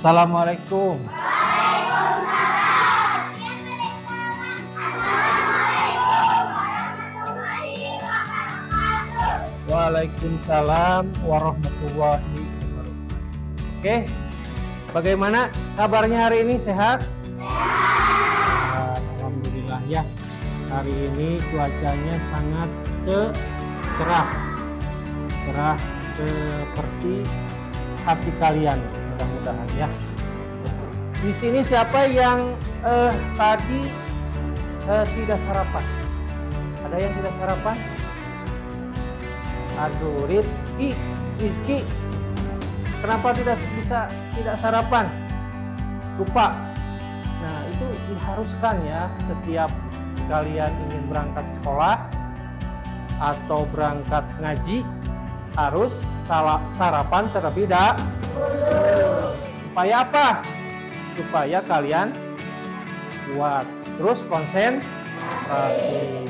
Assalamualaikum. Waalaikumsalam warahmatullahi wabarakatuh. Oke, bagaimana kabarnya hari ini? Sehat? Alhamdulillah ya. Hari ini cuacanya sangat cerah seperti hati kalian, mudah-mudahan ya. Di sini siapa yang tadi tidak sarapan? Ada yang tidak sarapan? Aduh, Rizky, kenapa tidak sarapan? Lupa. Nah, itu diharuskan ya, setiap kalian ingin berangkat sekolah atau berangkat ngaji harus sarapan terlebih dahulu. Supaya apa? Supaya kalian kuat, terus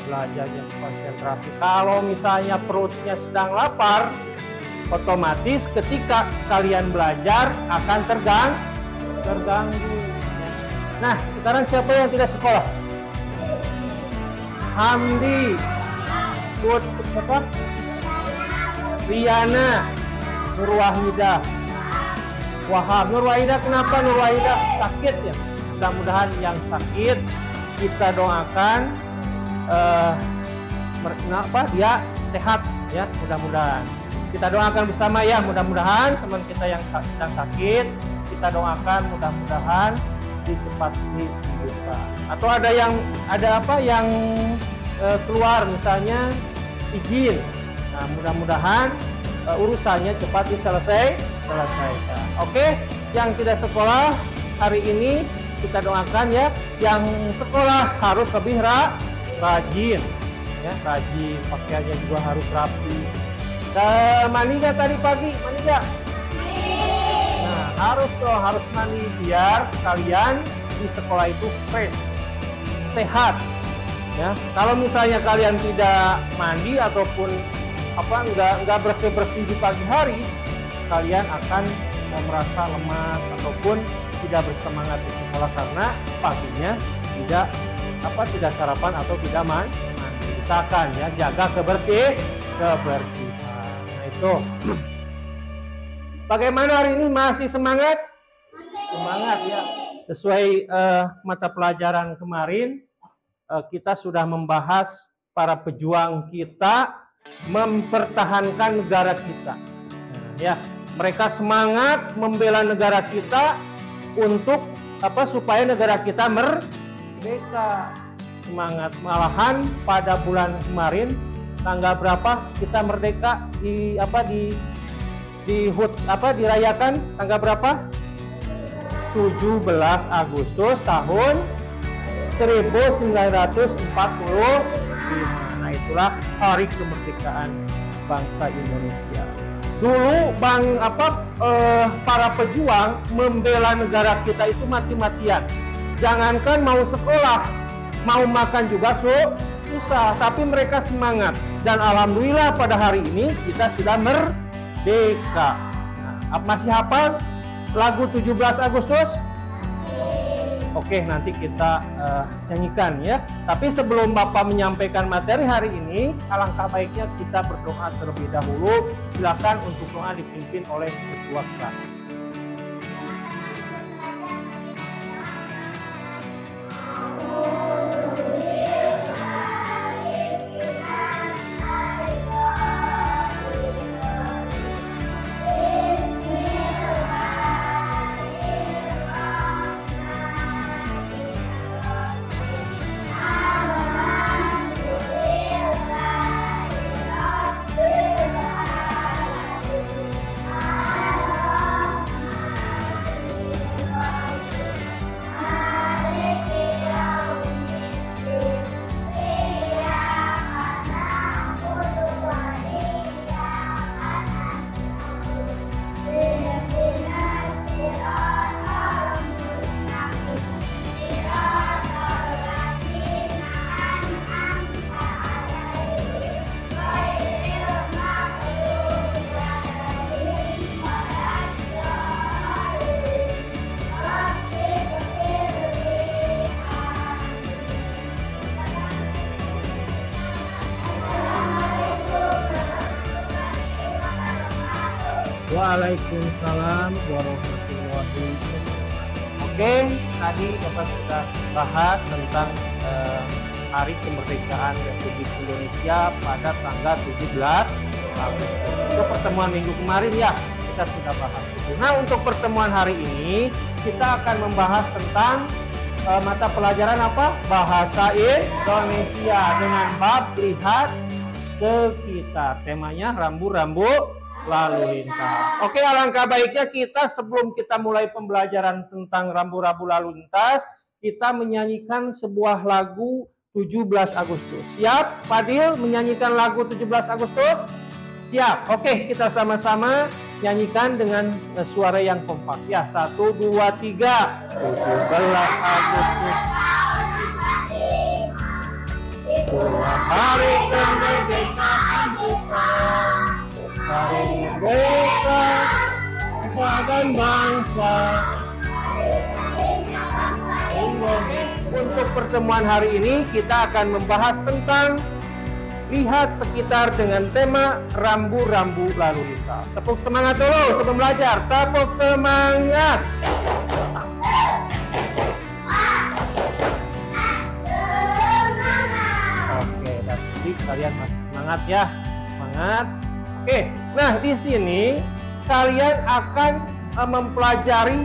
belajarnya konsentrasi. Kalau misalnya perutnya sedang lapar, otomatis ketika kalian belajar akan terganggu. Nah, sekarang siapa yang tidak sekolah? Hamdi, Riana, Nurwahidah, Wahab. Nurwahidah, kenapa Nurwahidah sakit ya? Mudah-mudahan yang sakit kita doakan dia sehat ya, mudah-mudahan. Kita doakan bersama ya, mudah-mudahan teman kita yang sedang sakit kita doakan mudah-mudahan cepat disembuhkan. Atau ada yang keluar misalnya izin. Nah, mudah-mudahan urusannya cepat diselesaikan. Oke, yang tidak sekolah hari ini kita doakan ya, yang sekolah harus lebih rajin ya, rajin, pakaiannya juga harus rapi. Mandi nggak tadi pagi? Mandi nggak? Nah, harus mandi biar kalian di sekolah itu fresh, sehat ya. Kalau misalnya kalian tidak mandi ataupun nggak bersih di pagi hari, kalian akan merasa lemas ataupun tidak bersemangat di sekolah karena paginya tidak sarapan atau tidak mandi. Usahakan ya, jaga kebersihan. Nah, itu. Bagaimana hari ini, masih semangat? Semangat ya. Sesuai mata pelajaran kemarin, kita sudah membahas para pejuang kita mempertahankan negara kita. Nah, ya, mereka semangat membela negara kita untuk supaya negara kita merdeka. Semangat, malahan pada bulan kemarin tanggal berapa kita merdeka dirayakan tanggal berapa? 17 Agustus tahun 1945. Nah, itulah hari kemerdekaan bangsa Indonesia. Dulu para pejuang membela negara kita itu mati-matian. Jangankan mau sekolah, mau makan juga susah, tapi mereka semangat. Dan alhamdulillah pada hari ini kita sudah merdeka. Nah, masih hafal lagu 17 Agustus? Oke, nanti kita nyanyikan ya. Tapi sebelum Bapak menyampaikan materi hari ini, alangkah baiknya kita berdoa terlebih dahulu. Silakan untuk doa dipimpin oleh ketua kelas. Waalaikumsalam warahmatullahi wabarakatuh. Oke, tadi Bapak sudah bahas tentang Hari Kemerdekaan Republik Indonesia pada tanggal 17 Agustus. Untuk pertemuan minggu kemarin ya, kita sudah bahas itu. Nah, untuk pertemuan hari ini kita akan membahas tentang mata pelajaran apa? Bahasa Indonesia dengan bab lihat sekitar. Temanya rambu-rambu lalu lintas. Oke, alangkah baiknya kita sebelum kita mulai pembelajaran tentang rambu-rambu lalu lintas, kita menyanyikan sebuah lagu 17 Agustus. Siap? Fadil menyanyikan lagu 17 Agustus? Siap. Oke, kita sama-sama nyanyikan dengan suara yang kompak. Ya, 1, 2, 3. 17 Agustus. Hari kemerdekaan kita. Hari merdeka dan bangsa. Untuk pertemuan hari ini kita akan membahas tentang lihat sekitar dengan tema rambu-rambu lalu lintas. Tepuk semangat dulu sebelum belajar. Tepuk semangat. Oke, jadi kalian masih semangat ya. Semangat. Oke, nah di sini kalian akan mempelajari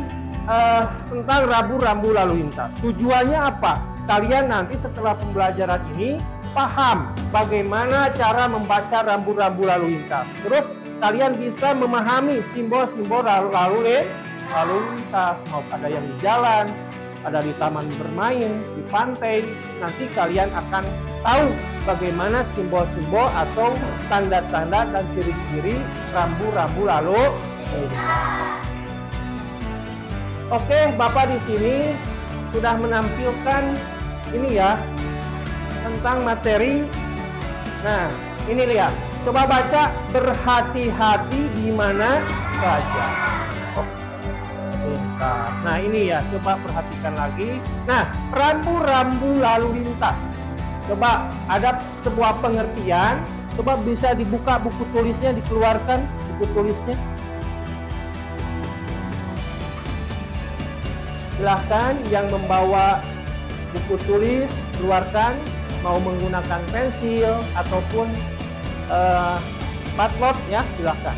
tentang rambu-rambu lalu lintas. Tujuannya apa? Kalian nanti setelah pembelajaran ini paham bagaimana cara membaca rambu-rambu lalu lintas. Terus kalian bisa memahami simbol-simbol lalu lintas. Mau ada yang di jalan, ada di taman bermain, di pantai. Nanti kalian akan tahu bagaimana simbol-simbol atau tanda-tanda dan ciri-ciri rambu-rambu lalu lintas. Oke, Bapak di sini sudah menampilkan ini ya tentang materi. Nah, ini lihat. Coba baca, berhati-hati di mana saja. Nah, ini ya, coba perhatikan lagi. Nah, rambu-rambu lalu lintas. Coba ada sebuah pengertian. Coba bisa dibuka buku tulisnya, dikeluarkan buku tulisnya. Silahkan yang membawa buku tulis, keluarkan, mau menggunakan pensil ataupun patlot ya, silahkan.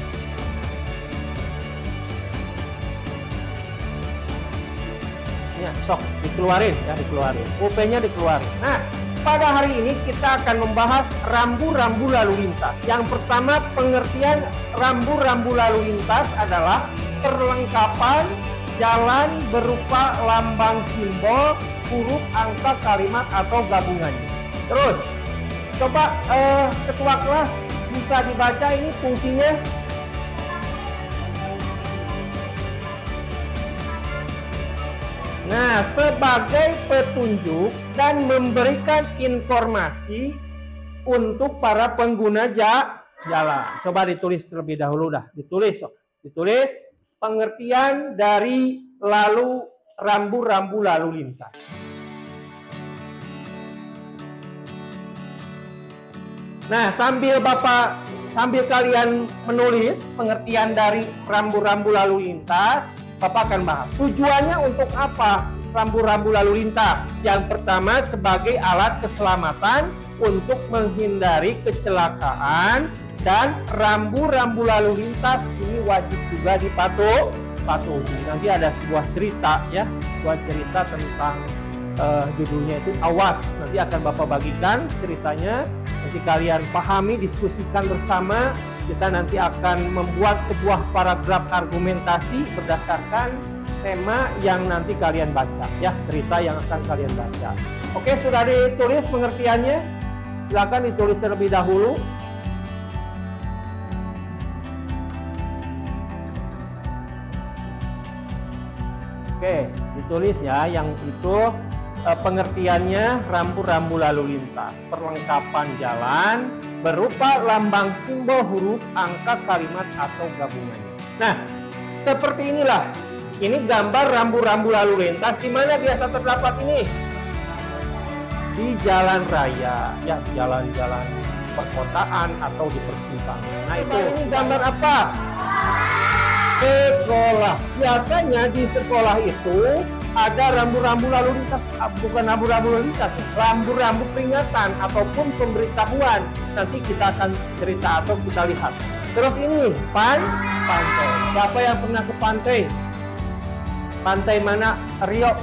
Ya, sok dikeluarin ya, dikeluarin. UP-nya dikeluarin. Nah, pada hari ini kita akan membahas rambu-rambu lalu lintas. Yang pertama, pengertian rambu-rambu lalu lintas adalah perlengkapan jalan berupa lambang, simbol, huruf, angka, kalimat, atau gabungannya. Terus, coba ketua kelas bisa dibaca ini fungsinya. Nah, sebagai petunjuk dan memberikan informasi untuk para pengguna jalan. Coba ditulis terlebih dahulu dah. Ditulis. Pengertian dari rambu-rambu lalu lintas. Nah, sambil kalian menulis pengertian dari rambu-rambu lalu lintas, Bapak akan bahas. Tujuannya untuk apa rambu-rambu lalu lintas? Yang pertama, sebagai alat keselamatan untuk menghindari kecelakaan. Dan rambu-rambu lalu lintas ini wajib juga dipatuhi. Nanti ada sebuah cerita ya, sebuah cerita tentang judulnya itu Awas. Nanti akan Bapak bagikan ceritanya. Nanti kalian pahami, diskusikan bersama. Kita nanti akan membuat sebuah paragraf argumentasi berdasarkan tema yang nanti kalian baca ya, cerita yang akan kalian baca. Oke, sudah ditulis pengertiannya? Silakan ditulis terlebih dahulu. Oke, ditulis ya, yang itu pengertiannya rambu-rambu lalu lintas. Perlengkapan jalan berupa lambang, simbol, huruf, angka, kalimat, atau gabungannya. Nah, seperti inilah. Ini gambar rambu-rambu lalu lintas. Di mana biasa terdapat ini? Di jalan raya, ya, jalan-jalan perkotaan atau di persimpangan. Nah, itu ini gambar apa? sekolah. Biasanya di sekolah itu ada rambu-rambu lalu lintas, bukan rambu-rambu lalu lintas, rambu-rambu peringatan ataupun pemberitahuan. Nanti kita akan cerita atau kita lihat. Terus ini pantai. Siapa yang pernah ke pantai? Pantai mana? Rio,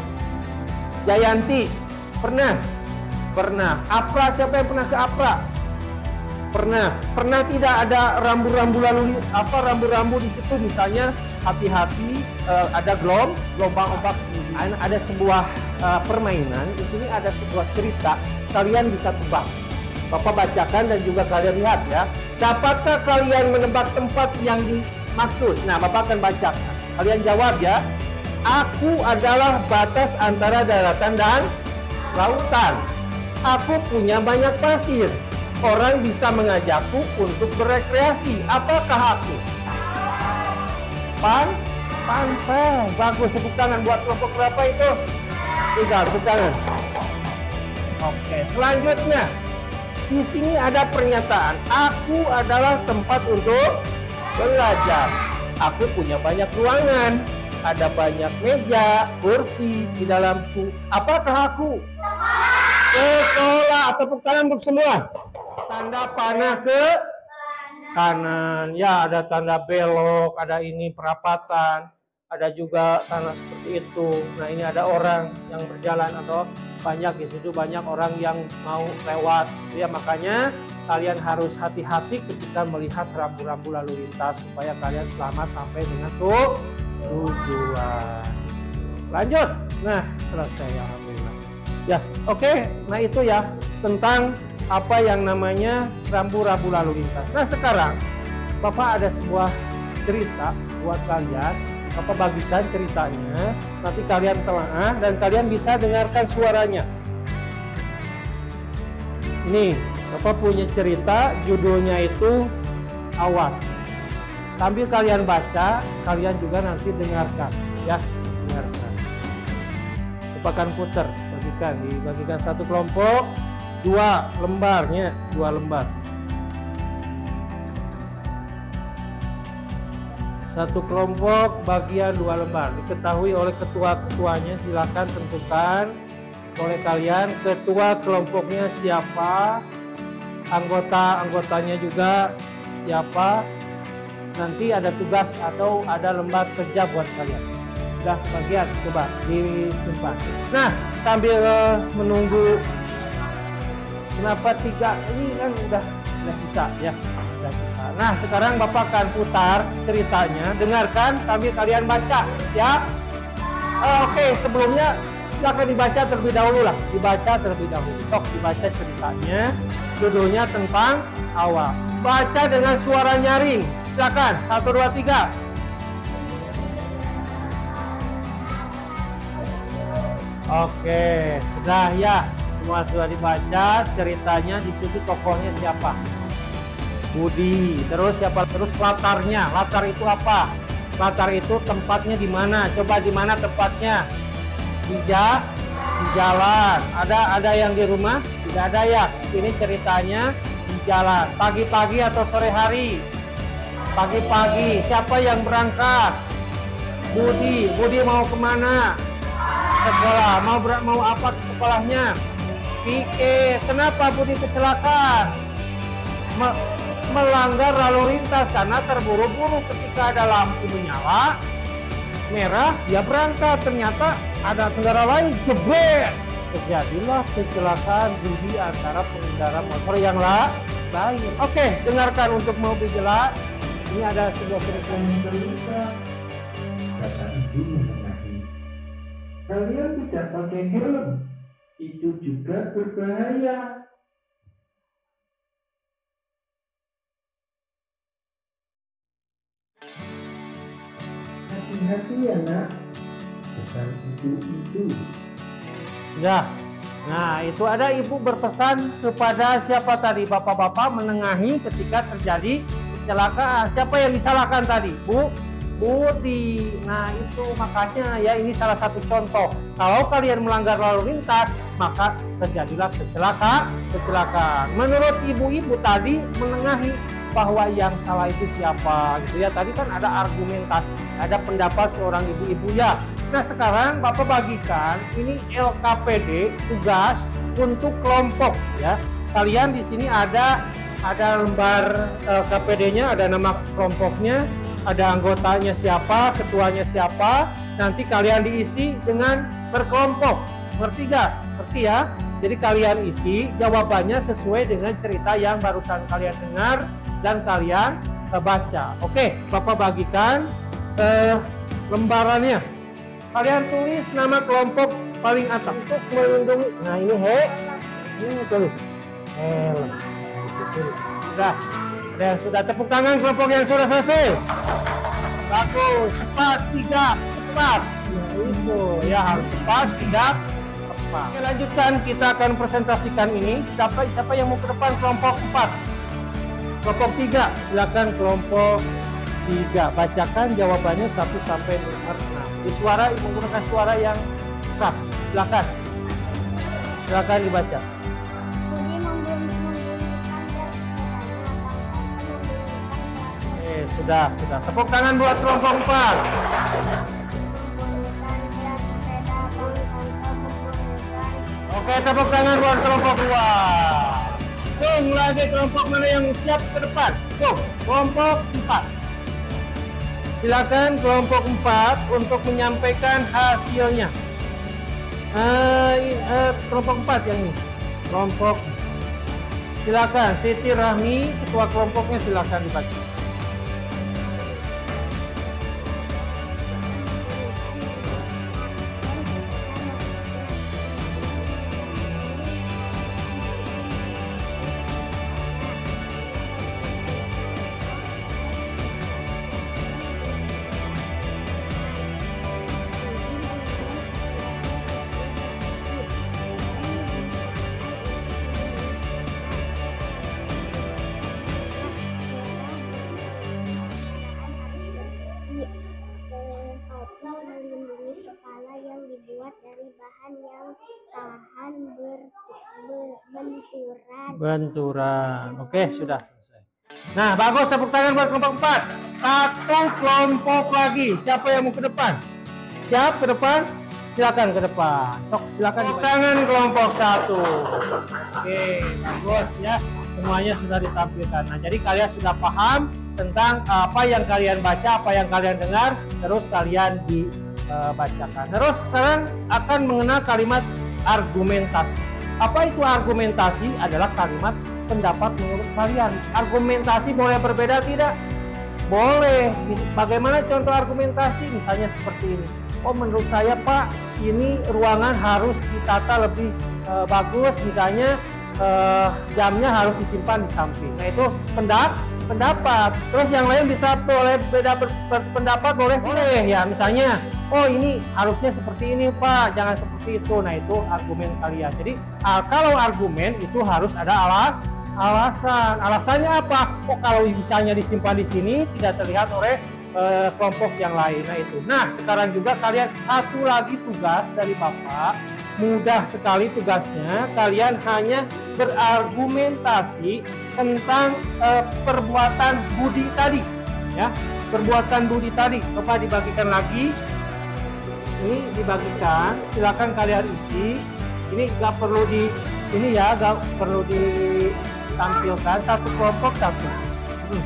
Jayanti, pernah? Pernah. Apra, siapa yang pernah ke Apra? Pernah. Pernah tidak ada rambu-rambu lalu rambu-rambu di situ, misalnya hati-hati ada gelombang ombak. Ada sebuah permainan di sini, ada sebuah cerita, kalian bisa tebak. Bapak bacakan dan juga kalian lihat ya. Dapatkah kalian menebak tempat yang dimaksud? Nah, Bapak akan bacakan. Kalian jawab ya. Aku adalah batas antara daratan dan lautan. Aku punya banyak pasir. Orang bisa mengajakku untuk berekreasi. Apakah aku? Pantai. Bagus, tepuk tangan buat kelompok berapa itu? 3, tepuk tangan. Oke, selanjutnya. Di sini ada pernyataan. Aku adalah tempat untuk belajar. Aku punya banyak ruangan. Ada banyak meja, kursi di dalamku. Apakah aku? Sekolah. Tepuk tangan untuk semua. Tanda panah ke kanan. Ya, ada tanda belok, ada ini perapatan, ada juga tanda seperti itu. Nah, ini ada orang yang berjalan atau banyak di situ, banyak orang yang mau lewat. Ya, makanya kalian harus hati-hati ketika melihat rambu-rambu lalu lintas supaya kalian selamat sampai dengan tujuan. Lanjut. Nah, selesai, alhamdulillah. Ya, oke. Nah, itu ya tentang apa yang namanya rambu-rambu lalu lintas. Nah, sekarang Bapak ada sebuah cerita buat kalian. Bapak bagikan ceritanya, nanti kalian telaah dan kalian bisa dengarkan suaranya. Nih, Bapak punya cerita, judulnya itu Awas. Sambil kalian baca, kalian juga nanti dengarkan, ya, dengarkan. Bapak akan putar, dibagikan satu kelompok, 2 lembarnya, 2 lembar. Satu kelompok bagian 2 lembar. Diketahui oleh ketua-ketuanya, silakan tentukan oleh kalian ketua kelompoknya siapa, anggotanya juga siapa. Nanti ada tugas atau ada lembar kerja buat kalian. Sudah bagian, coba disimpan. Nah, sambil menunggu. Kenapa 3? Ini kan udah bisa ya. Udah bisa. Nah, sekarang Bapak akan putar ceritanya. Dengarkan sambil kalian baca ya. Oke, sebelumnya silakan dibaca terlebih dahulu lah. Dibaca terlebih dahulu. Dibaca ceritanya. Judulnya tentang awas. Baca dengan suara nyaring. Silakan. 1, 2, 3. Oke, sudah ya. Semua sudah dibaca ceritanya, di situ tokohnya siapa? Budi. Terus siapa? Terus latarnya. Latar itu apa? Latar itu tempatnya di mana? Coba di mana tempatnya? Di jalan. Ada yang di rumah? Tidak ada ya. Ini ceritanya di jalan. Pagi-pagi atau sore hari? Pagi-pagi. Siapa yang berangkat? Budi. Budi mau kemana? Sekolah. Mau apa ke sekolahnya? Pikir, kenapa Budi kecelakaan? Melanggar lalu lintas karena terburu-buru. Ketika ada lampu menyala merah, dia berangkat. Ternyata ada kendaraan lain, jebret. Terjadilah kecelakaan Budi antara pengendara motor yang lain. Oke, dengarkan untuk mau lebih jelas. Ini ada sebuah cerita. Kata ibu menengahi, kalian tidak pakai helm. Itu juga berbahaya. Hati-hati ya nak, bukan itu. Ya, nah itu ada ibu berpesan kepada siapa tadi? Bapak-bapak menengahi ketika terjadi kecelakaan. Siapa yang disalahkan tadi? Budi. Nah itu makanya ya, ini salah satu contoh. Kalau kalian melanggar lalu lintas, maka terjadilah kecelakaan. Menurut ibu-ibu tadi menengahi, bahwa yang salah itu siapa gitu ya. Tadi kan ada argumentasi, ada pendapat seorang ibu-ibu ya. Nah sekarang Bapak bagikan ini LKPD tugas untuk kelompok ya. Kalian di sini ada lembar LKPD-nya, ada nama kelompoknya, ada anggotanya siapa, ketuanya siapa. Nanti kalian diisi dengan berkelompok. Ngerti gak? Ngerti ya? Jadi kalian isi jawabannya sesuai dengan cerita yang barusan kalian dengar dan kalian baca. Oke, Bapak bagikan lembarannya. Kalian tulis nama kelompok paling atas untuk melindungi. Nah ini ini tulis sudah. Ada yang sudah, tepuk tangan kelompok yang sudah selesai. Bagus, cepat, 3, cepat. Nah, itu ya, harus cepat, 3, cepat. Oke, lanjutkan, kita akan presentasikan ini. Siapa yang mau ke depan? Kelompok 4, kelompok 3, silakan kelompok 3. Bacakan jawabannya 1 sampai nomor 6. Di suara, menggunakan suara yang keras. Silakan dibaca. Sudah. Tepuk tangan buat kelompok 4. Oke, tepuk tangan buat kelompok 2. Tung, lagi kelompok mana yang siap ke depan? Tung, kelompok 4. Silakan kelompok 4 untuk menyampaikan hasilnya. Kelompok 4 yang ini. Kelompok. Silakan, Siti Rahmi, ketua kelompoknya, silakan dibaca. Melindungi kepala yang dibuat dari bahan yang tahan benturan. Oke, sudah selesai. Nah, bagus, tepuk tangan buat kelompok 4. Satu kelompok lagi. Siapa yang mau ke depan? Siap ke depan? Silakan ke depan. Sok, silakan tepuk tangan kelompok 1. Oke, bagus ya. Semuanya sudah ditampilkan. Nah, jadi kalian sudah paham tentang apa yang kalian baca, apa yang kalian dengar, terus kalian dibacakan. Terus sekarang akan mengenal kalimat argumentasi. Apa itu argumentasi? Adalah kalimat pendapat menurut kalian. Argumentasi boleh berbeda tidak? Boleh. Bagaimana contoh argumentasi? Misalnya seperti ini. Oh, menurut saya Pak, ini ruangan harus ditata lebih bagus. Misalnya jamnya harus disimpan di samping. Nah, itu pendapat. Terus yang lain bisa boleh beda pendapat, boleh ya. Misalnya, oh ini harusnya seperti ini Pak, jangan seperti itu. Nah, itu argumen kalian. Jadi kalau argumen itu harus ada alasan. Alasannya apa? Oh, kalau misalnya disimpan di sini tidak terlihat oleh kelompok yang lain. Nah, itu. Nah, sekarang juga kalian satu lagi tugas dari Bapak. Mudah sekali tugasnya. Kalian hanya berargumentasi tentang perbuatan Budi tadi, ya. Perbuatan Budi tadi. Coba dibagikan lagi. Ini dibagikan. Silakan kalian isi. Ini nggak perlu nggak perlu ditampilkan. Satu kelompok satu.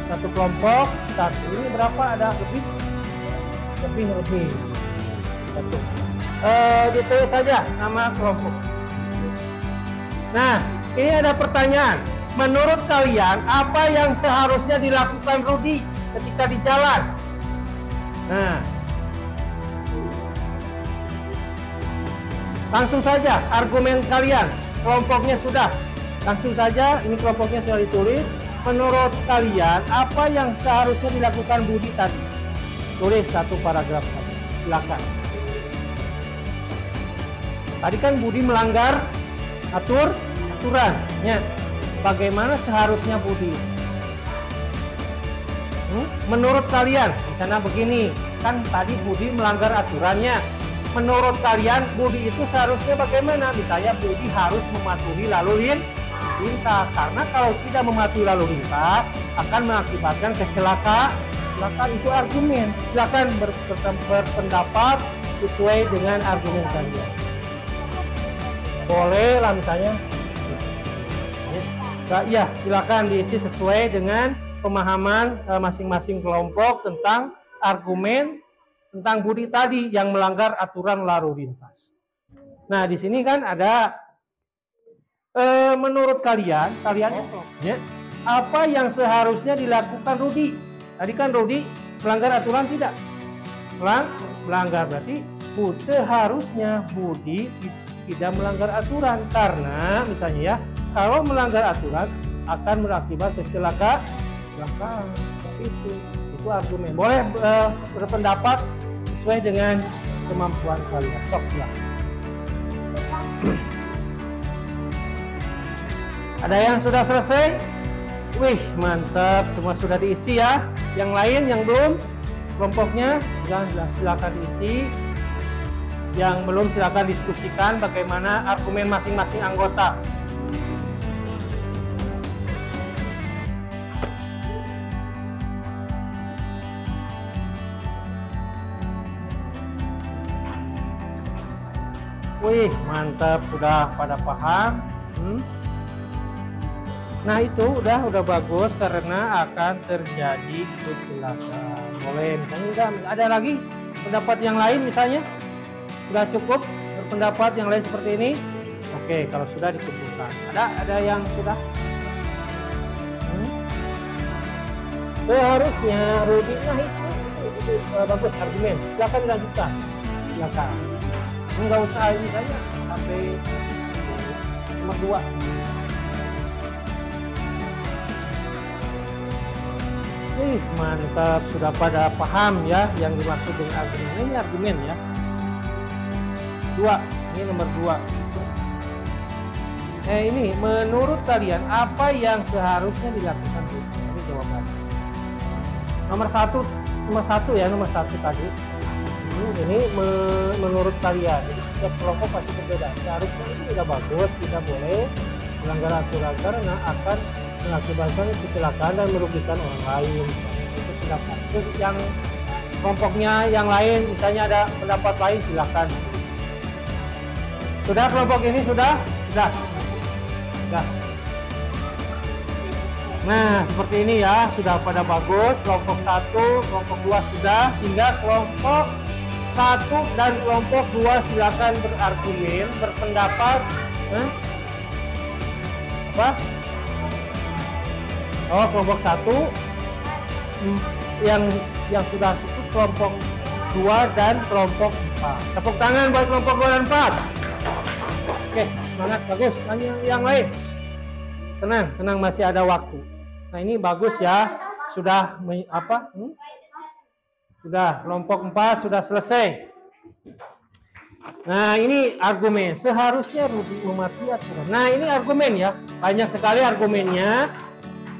Satu kelompok satu. Ini berapa? Ada lebih. Satu. Ditulis saja nama kelompok. Nah, ini ada pertanyaan. Menurut kalian, apa yang seharusnya dilakukan Rudi ketika di jalan? Nah, langsung saja argumen kalian. Kelompoknya sudah. Langsung saja, ini kelompoknya sudah ditulis. Menurut kalian, apa yang seharusnya dilakukan Budi tadi? Tulis satu paragraf saja. Silakan. Tadi kan Budi melanggar aturannya. Bagaimana seharusnya Budi? Menurut kalian, misalnya begini, kan tadi Budi melanggar aturannya. Menurut kalian Budi itu seharusnya bagaimana? Misalnya Budi harus mematuhi lalu lintas. lintas. Karena kalau tidak mematuhi lalu lintas akan mengakibatkan kecelakaan. Itu argumen. Silakan berpendapat sesuai dengan argumen kalian. Boleh lah misalnya. Ya, silakan diisi sesuai dengan pemahaman masing-masing kelompok tentang argumen tentang budi tadi yang melanggar aturan lalu lintas. Nah, di sini kan ada menurut kalian ya, apa yang seharusnya dilakukan Rudi? Tadi kan Rudi melanggar aturan tidak? Melanggar, berarti seharusnya Budi tidak melanggar aturan, karena misalnya ya, kalau melanggar aturan akan berakibat kecelakaan. Itu argumen. Boleh berpendapat sesuai dengan kemampuan kalian. Stop ya. Ada yang sudah selesai? Wih, mantap, semua sudah diisi ya. Yang lain yang belum, kelompoknya silakan diisi. Yang belum silakan diskusikan bagaimana argumen masing-masing anggota. Wih, mantap, sudah pada paham. Nah, itu udah bagus karena akan terjadi kecelakaan. Boleh, misalnya udah ada lagi pendapat yang lain misalnya? Sudah cukup berpendapat yang lain seperti ini? Oke, kalau sudah dikumpulkan. Ada yang sudah? Seharusnya Rudi, nah itu bagus argumen. Silakan dilanjutkan. Silakan. Enggak usah ini saja sampai nomor 2. Mantap, sudah pada paham ya yang dimaksud dengan argumen. Ini argumen ya. 2, ini nomor 2. Ini menurut kalian apa yang seharusnya dilakukan? Ini jawabannya. Nomor 1 ya, nomor 1 tadi. Ini menurut kalian. Jadi setiap kelompok pasti berbeda. Seharusnya ini sudah bagus, tidak boleh melanggar aturan karena akan mengakibatkan kecelakaan dan merugikan orang lain. Itu silakan. Terus yang kelompoknya yang lain, misalnya ada pendapat lain, silakan. Sudah kelompok ini sudah. Nah, seperti ini ya, sudah pada bagus. Kelompok 1, kelompok 2 sudah, hingga kelompok 1 dan kelompok 2 silakan berargumen, berpendapat. Apa? Oh, kelompok 1 yang sudah cukup kelompok 2 dan kelompok 4. Tepuk tangan buat kelompok 2 dan 4. Oke, semangat, bagus. Yang lain. Tenang, masih ada waktu. Nah, ini bagus ya. Sudah Sudah, kelompok 4 sudah selesai. Nah, ini argumen. Seharusnya Rudi mematuhi aturan. Nah, ini argumen ya. Banyak sekali argumennya.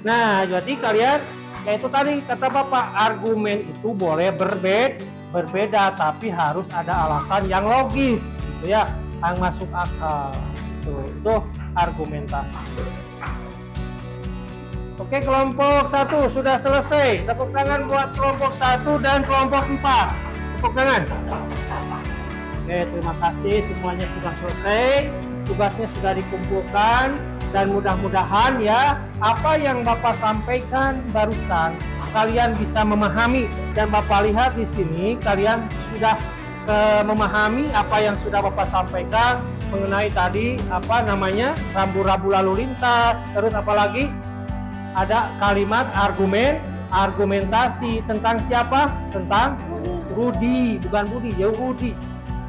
Nah, jadi kalian, yaitu tadi kata Bapak, argumen itu boleh berbeda, tapi harus ada alasan yang logis, gitu ya, yang masuk akal. Itu argumentasi. Oke, kelompok 1 sudah selesai. Tepuk tangan buat kelompok 1 dan kelompok 4. Tepuk tangan. Oke, terima kasih, semuanya sudah selesai. Tugasnya sudah dikumpulkan. Dan mudah-mudahan ya, apa yang Bapak sampaikan barusan kalian bisa memahami. Dan Bapak lihat di sini kalian sudah memahami apa yang sudah Bapak sampaikan mengenai tadi rambu-rambu lalu lintas. Terus apalagi ada kalimat argumentasi tentang siapa? Tentang Rudi, bukan Budi, jauh Rudi.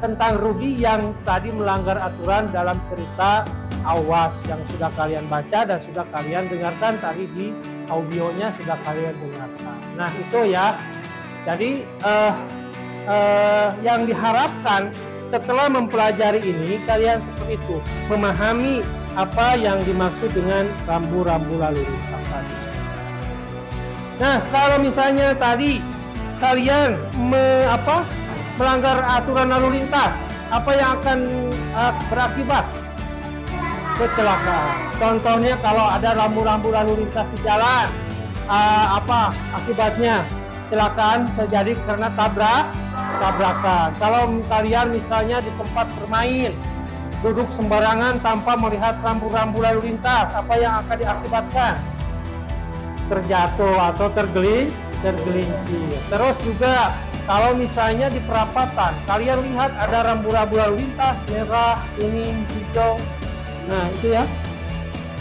Tentang Rudi yang tadi melanggar aturan dalam cerita Awas yang sudah kalian baca dan sudah kalian dengarkan tadi di audionya, sudah kalian dengarkan. Nah, itu ya. Jadi yang diharapkan setelah mempelajari ini kalian seperti itu, memahami apa yang dimaksud dengan rambu-rambu lalu lintas tadi. Nah, kalau misalnya tadi kalian melanggar aturan lalu lintas, apa yang akan berakibat? kecelakaan. Contohnya kalau ada rambu-rambu lalu lintas di jalan, apa akibatnya? Kecelakaan terjadi karena tabrakan. Kalau kalian misalnya di tempat bermain, duduk sembarangan tanpa melihat rambu-rambu lalu lintas, apa yang akan diakibatkan? Terjatuh atau tergelincir. Terus juga kalau misalnya di perapatan, kalian lihat ada rambu-rambu lalu lintas merah, kuning, hijau. Nah itu ya,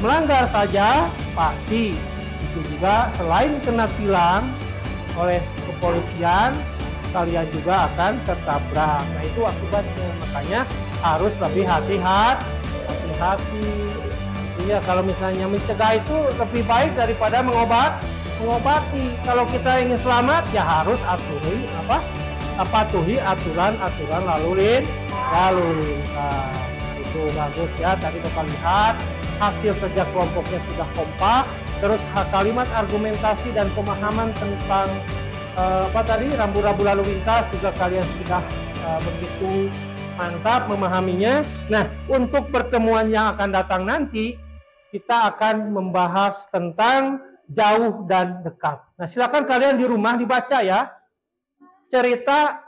melanggar saja pasti itu juga selain kena tilang oleh kepolisian, kalian juga akan tertabrak. Nah itu akibatnya, makanya harus lebih hati-hati. Iya, kalau misalnya mencegah itu lebih baik daripada mengobati. Kalau kita ingin selamat ya harus patuhi aturan lalu lintas. Itu bagus ya. Tadi Bapak lihat hasil kerja kelompoknya sudah kompak. Terus kalimat argumentasi dan pemahaman tentang rambu-rambu lalu lintas juga kalian sudah begitu mantap memahaminya. Nah, untuk pertemuan yang akan datang nanti kita akan membahas tentang jauh dan dekat. Nah, silakan kalian di rumah dibaca ya. Cerita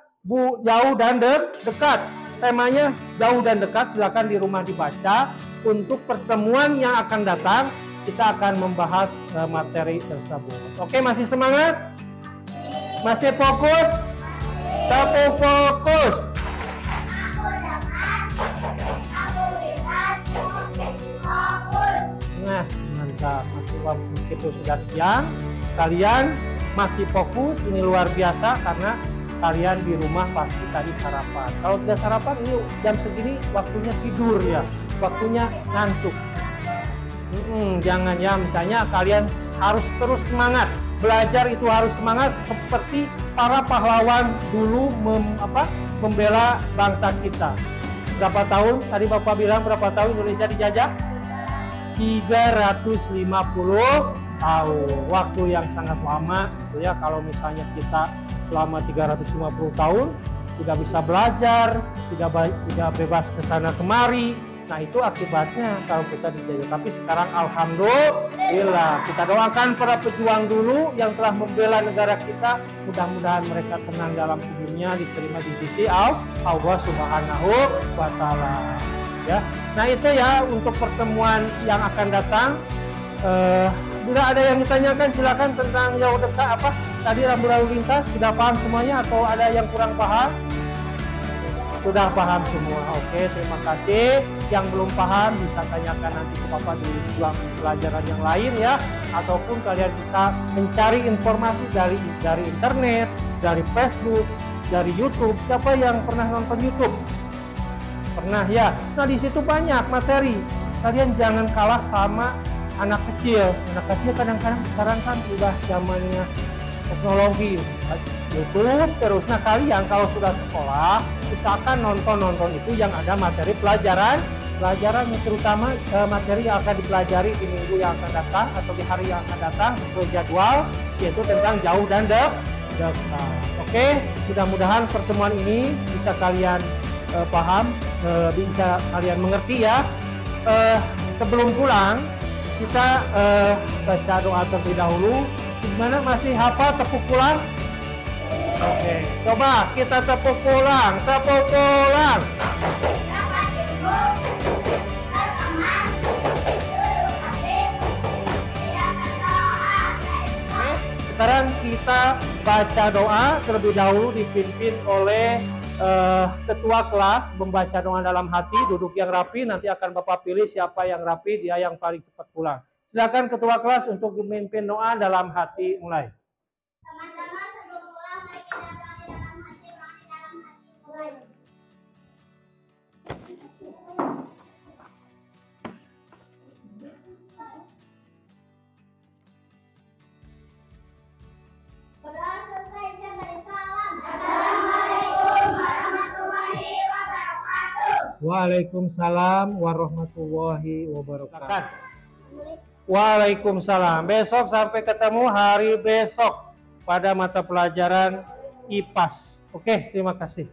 jauh dan dekat. Temanya jauh dan dekat, silakan di rumah dibaca. Untuk pertemuan yang akan datang kita akan membahas materi tersebut. Oke, masih semangat? Masih fokus? Tetap fokus. Nah, mantap. Meskipun sudah siang, kalian masih fokus. Ini luar biasa karena kalian di rumah pasti tadi sarapan. Kalau tidak sarapan, ini jam segini waktunya tidur ya, waktunya ngantuk. Jangan ya, misalnya kalian harus terus semangat. Belajar itu harus semangat seperti para pahlawan dulu membela bangsa kita. Berapa tahun? Tadi Bapak bilang berapa tahun Indonesia dijajah? 350 tahun. Waktu yang sangat lama ya. Kalau misalnya kita selama 350 tahun tidak bisa belajar, tidak bebas ke sana kemari. Nah itu akibatnya kalau kita dijajah. Tapi sekarang alhamdulillah, kita doakan para pejuang dulu yang telah membela negara kita. Mudah-mudahan mereka tenang dalam hidupnya, diterima di sisi Allah Subhanahu wa Ta'ala. Ya. Nah itu ya untuk pertemuan yang akan datang. Bila ada yang ditanyakan silakan tentang jauh dekat tadi rambu lalu lintas, sudah paham semuanya atau ada yang kurang paham? Sudah paham semua. Oke, terima kasih. Yang belum paham bisa tanyakan nanti ke Bapak di ruang pelajaran yang lain ya, ataupun kalian bisa mencari informasi dari internet, dari Facebook, dari YouTube. Siapa yang pernah nonton YouTube? Pernah ya. Nah di situ banyak materi. Kalian jangan kalah sama anak kecil. Anak kecil kadang-kadang sekarang kan sudah zamannya teknologi, YouTube terus. Nah kalian kalau sudah sekolah usahakan nonton itu yang ada materi pelajaran terutama materi yang akan dipelajari di minggu yang akan datang atau di hari yang akan datang sesuai jadwal, yaitu tentang jauh dan dekat. Oke, mudah-mudahan pertemuan ini bisa kalian paham, bisa kalian mengerti ya. Sebelum pulang kita baca doa terlebih dahulu. Gimana, masih hafal tepuk pulang? Oke, coba kita tepuk pulang. Sekarang kita baca doa terlebih dahulu dipimpin oleh ketua kelas membaca doa dalam hati, duduk yang rapi. Nanti akan Bapak pilih siapa yang rapi, dia yang paling cepat pulang. Silakan ketua kelas untuk memimpin doa dalam hati, mulai. Teman-teman sebelum pulang mari kita doa dalam hati mulai. Berdoa selesai saya beri salam. Assalamualaikum warahmatullahi wabarakatuh. Waalaikumsalam warahmatullahi wabarakatuh. Waalaikumsalam. Besok sampai ketemu hari besok pada mata pelajaran IPAS. Oke, terima kasih.